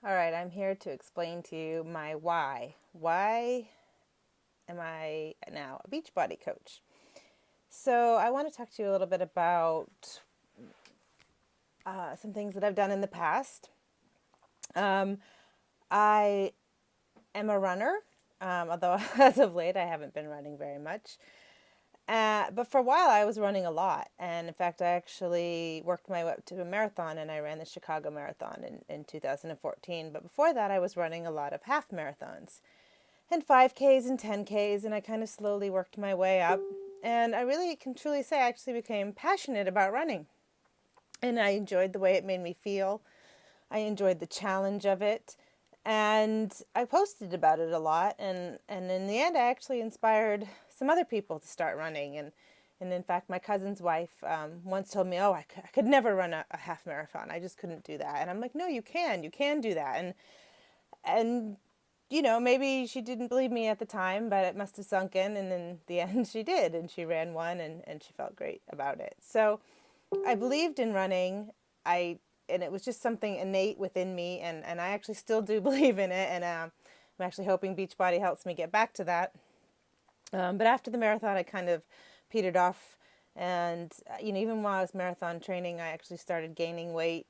All right, I'm here to explain to you my why. Why am I now a Beachbody coach? So, I want to talk to you a little bit about some things that I've done in the past. Um, I am a runner, although as of late I haven't been running very much. But for a while I was running a lot. And in fact, I actually worked my way up to a marathon and I ran the Chicago Marathon in 2014. But before that, I was running a lot of half marathons and 5Ks and 10Ks, and I kind of slowly worked my way up. And I really can truly say I actually became passionate about running. And I enjoyed the way it made me feel. I enjoyed the challenge of it. And I posted about it a lot. And in the end, I actually inspired some other people to start running. And in fact, my cousin's wife once told me, "Oh, I could never run a half marathon. I just couldn't do that." And I'm like, "No, you can. You can do that." And maybe she didn't believe me at the time, but it must have sunk in. And in the end, she did. And she ran one and she felt great about it. So I believed in running. And it was just something innate within me. And I actually still do believe in it. And I'm actually hoping Beachbody helps me get back to that. But after the marathon, I kind of petered off. And, even while I was marathon training, I actually started gaining weight.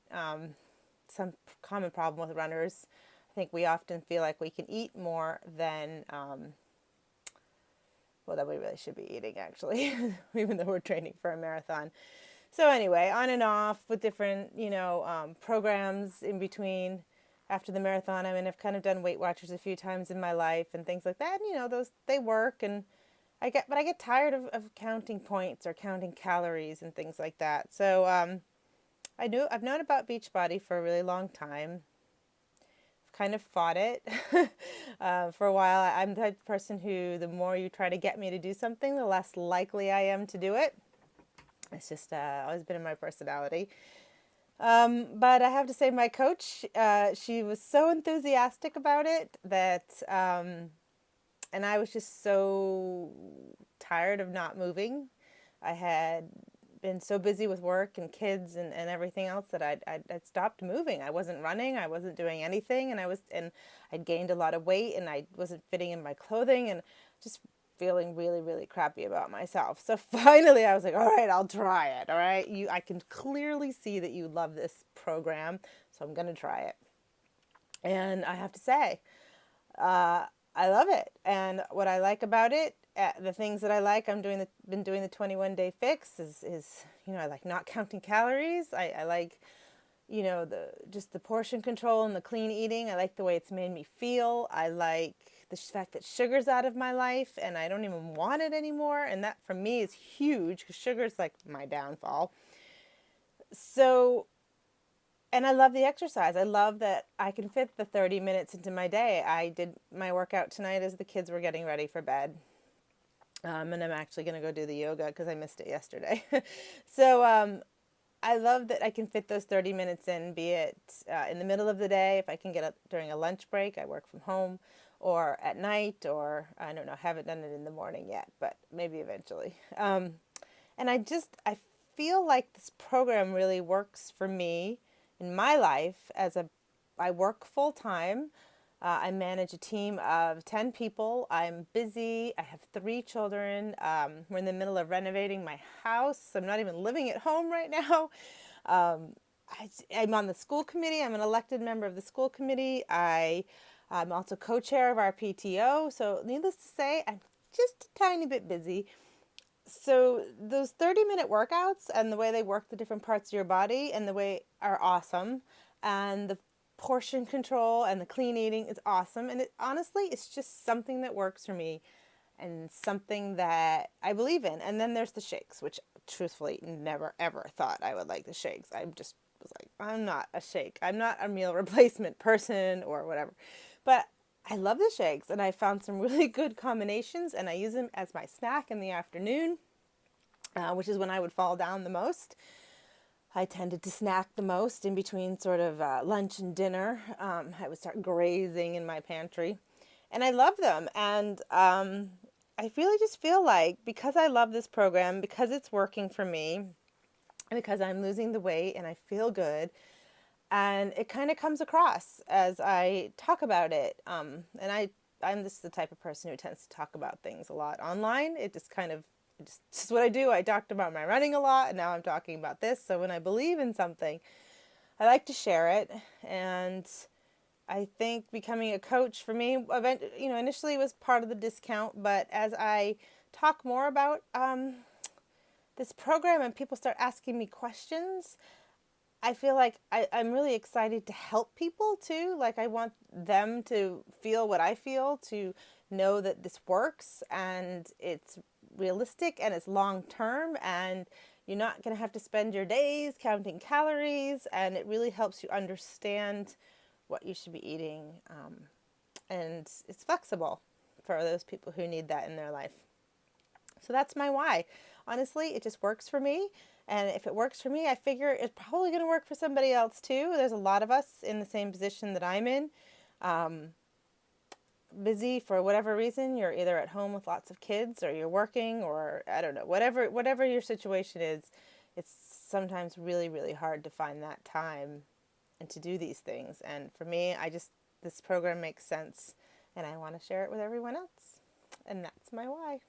Some common problem with runners. I think we often feel like we can eat more than that we really should be eating, actually, even though we're training for a marathon. So anyway, on and off with different, programs in between. After the marathon, I've kind of done Weight Watchers a few times in my life and things like that. And, those, they work. And I get tired of counting points or counting calories and things like that. So I've known about Beachbody for a really long time. Kind of fought it for a while. I'm the type of person who, the more you try to get me to do something, the less likely I am to do it. It's just always been in my personality. But I have to say, my coach, she was so enthusiastic about it that, and I was just so tired of not moving. I had been so busy with work and kids and everything else that I'd stopped moving. I wasn't running. I wasn't doing anything. And I'd gained a lot of weight and I wasn't fitting in my clothing and just feeling really, really crappy about myself. So finally I was like, all right, I'll try it. All right. I can clearly see that you love this program. So I'm going to try it. And I have to say, I love it. And what I like about it, the things that I like, been doing the 21-day fix is I like not counting calories. I like, the portion control and the clean eating. I like the way it's made me feel. I like the fact that sugar's out of my life and I don't even want it anymore. And that for me is huge because sugar is like my downfall. So, and I love the exercise. I love that I can fit the 30 minutes into my day. I did my workout tonight as the kids were getting ready for bed. And I'm actually going to go do the yoga because I missed it yesterday. So I love that I can fit those 30 minutes in, be it in the middle of the day, if I can get during a lunch break, I work from home, or at night, or I don't know, haven't done it in the morning yet, but maybe eventually. And I feel like this program really works for me in my life I work full time. I manage a team of 10 people. I'm busy. I have 3 children. We're in the middle of renovating my house. I'm not even living at home right now. I'm on the school committee. I'm an elected member of the school committee. I'm also co-chair of our PTO. So needless to say, I'm just a tiny bit busy. So those 30-minute workouts and the way they work the different parts of your body and the way are awesome. And the portion control and the clean eating is awesome. And honestly, it's just something that works for me and something that I believe in. And then there's the shakes, which truthfully never ever thought I would like the shakes. I just was like, I'm not a shake. I'm not a meal replacement person or whatever. But I love the shakes and I found some really good combinations and I use them as my snack in the afternoon, which is when I would fall down the most. I tended to snack the most in between sort of lunch and dinner. I would start grazing in my pantry. And I love them. And I really just feel like because I love this program, because it's working for me, because I'm losing the weight and I feel good, And it kind of comes across as I talk about it. I'm just the type of person who tends to talk about things a lot online. It's what I do. I talked about my running a lot, and now I'm talking about this. So when I believe in something, I like to share it. And I think becoming a coach for me, initially was part of the discount, but as I talk more about this program and people start asking me questions, I feel like I'm really excited to help people too. Like I want them to feel what I feel, to know that this works and it's realistic and it's long term, and you're not going to have to spend your days counting calories, and it really helps you understand what you should be eating. And it's flexible for those people who need that in their life. So that's my why. Honestly, it just works for me. And if it works for me, I figure it's probably going to work for somebody else too. There's a lot of us in the same position that I'm in. Busy for whatever reason. You're either at home with lots of kids, or you're working, or I don't know, whatever your situation is, it's sometimes really, really hard to find that time and to do these things. And for me, this program makes sense, and I want to share it with everyone else. And that's my why.